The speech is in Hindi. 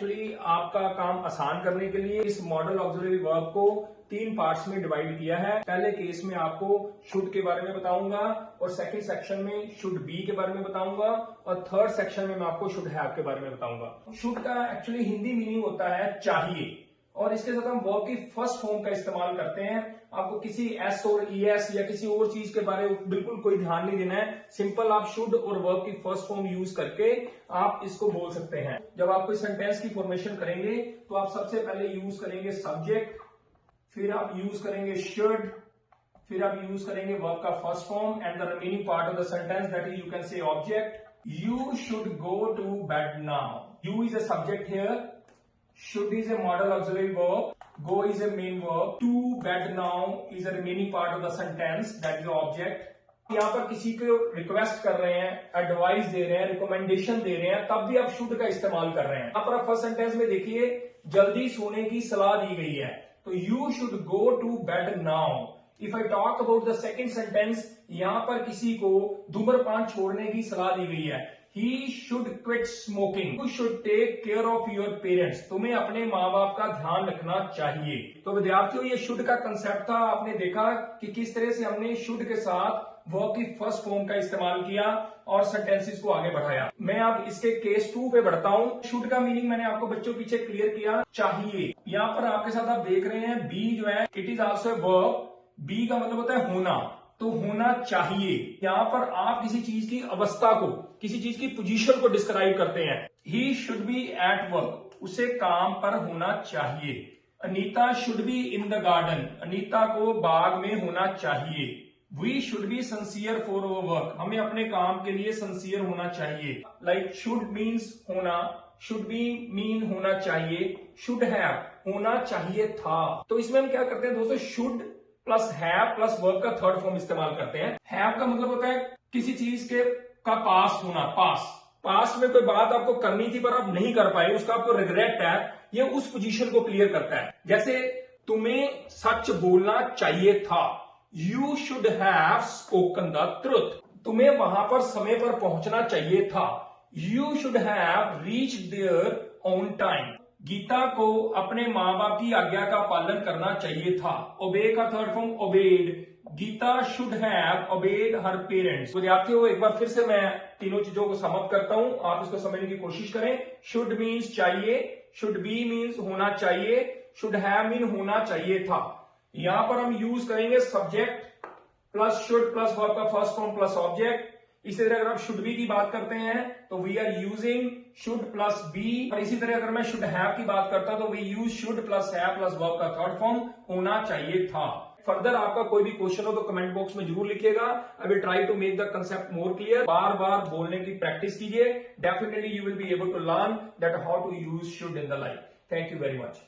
एक्चुअली आपका काम आसान करने के लिए इस मॉडल ऑक्सिलरी वर्ब को 3 पार्ट्स में डिवाइड किया है। पहले केस में आपको शुड के बारे में बताऊंगा और सेकंड सेक्शन में शुड बी के बारे में बताऊंगा और थर्ड सेक्शन में मैं आपको शुड हैव के बारे में बताऊंगा। शुड का एक्चुअली हिंदी मीनिंग होता है चाहिए, और इसके साथ हम वर्ब की फर्स्ट फॉर्म का इस्तेमाल करते हैं। आपको किसी एस और ईएस या किसी और चीज के बारे में बिल्कुल कोई ध्यान नहीं देना है। सिंपल आप शुड और वर्ब की फर्स्ट फॉर्म यूज करके आप इसको बोल सकते हैं। जब आप कोई सेंटेंस की फॉर्मेशन करेंगे तो आप सबसे पहले यूज करेंगे सब्जेक्ट, फिर आप यूज करेंगे शुड, फिर आप यूज करेंगे वर्ब का first form and the remaining part of the sentence that is you can say object. You should go to bed now. You is a subject here, should is a modal auxiliary verb, go is a main verb, to bed now is a remaining part of the sentence that is the object. यहाँ पर किसी को रिक्वेस्ट कर रहे हैं, एडवाइस दे रहे हैं, रिकमेंडेशन दे रहे हैं, तब भी आप शुड का इस्तेमाल कर रहे हैं। यहाँ पर आप फर्स्ट सेंटेंस में देखिए जल्दी सोने की सलाह दी गई है, तो you should go to bed now. If I talk about the second sentence, यहाँ पर किसी को धूम्रपान छोड़ने की सलाह दी गई है। He should quit smoking. You should take care of your parents. तुम्हें अपने माँ बाप का ध्यान रखना चाहिए। तो विद्यार्थियों, ये शुड का कंसेप्ट था। आपने देखा कि किस तरह से हमने शुड के साथ वर्ब की फर्स्ट फॉर्म का इस्तेमाल किया और सेंटेंसेस को आगे बढ़ाया। मैं अब इसके केस 2 पे बढ़ता हूँ। शुड का मीनिंग मैंने आपको बच्चों पीछे क्लियर किया, चाहिए। यहाँ पर आपके साथ आप देख रहे हैं बी जो है it is also a verb. Be का मतलब होता है होना, तो होना चाहिए। यहां पर आप किसी चीज की अवस्था को, किसी चीज की पोजीशन को डिस्क्राइब करते हैं। He should be at work, उसे काम पर होना चाहिए। Anita should be in the garden, Anita को बाग में होना चाहिए। We should be sincere for our work, हमें अपने काम के लिए सिंसियर होना चाहिए। लाइक शुड मीन्स होना, शुड बी मीन होना चाहिए, शुड हैव होना चाहिए था। तो इसमें हम क्या करते हैं दोस्तों, should plus have plus verb का थर्ड फॉर्म इस्तेमाल करते हैं। हैव का मतलब होता है किसी चीज के का पास होना, पास्ट में कोई बात आपको करनी थी पर आप नहीं कर पाए, उसका आपको रिग्रेट है, ये उस पोजीशन को क्लियर करता है। जैसे तुम्हें सच बोलना चाहिए था, you should have spoken the truth. तुम्हें वहां पर समय पर पहुंचना चाहिए था, you should have reach there on time. Geeta को अपने माँ बाप की आज्ञा का पालन करना चाहिए था। ओबे का third form obeyed. Geeta should have obeyed her parents. विद्यार्थियों, एक बार फिर से मैं तीनों चीजों को समअप करता हूं, आप इसको समझने की कोशिश करें। शुड मीन्स चाहिए, शुड बी मीन्स होना चाहिए, शुड हैव मीन होना चाहिए था। यहां पर हम यूज करेंगे subject plus should plus verb का फर्स्ट फॉर्म प्लस ऑब्जेक्ट। इसी तरह अगर आप शुड बी की बात करते हैं तो we are using should plus be, और इसी तरह अगर मैं शुड हैव की बात करता हूं तो we use should plus have plus verb का थर्ड फॉर्म होना चाहिए था। फर्दर आपका कोई भी क्वेश्चन हो तो कमेंट बॉक्स में जरूर लिखिएगा। I will try to make the concept more clear. बार बार बोलने की प्रैक्टिस कीजिए, definitely you will be able to learn that how to use should in the life. Thank you very much.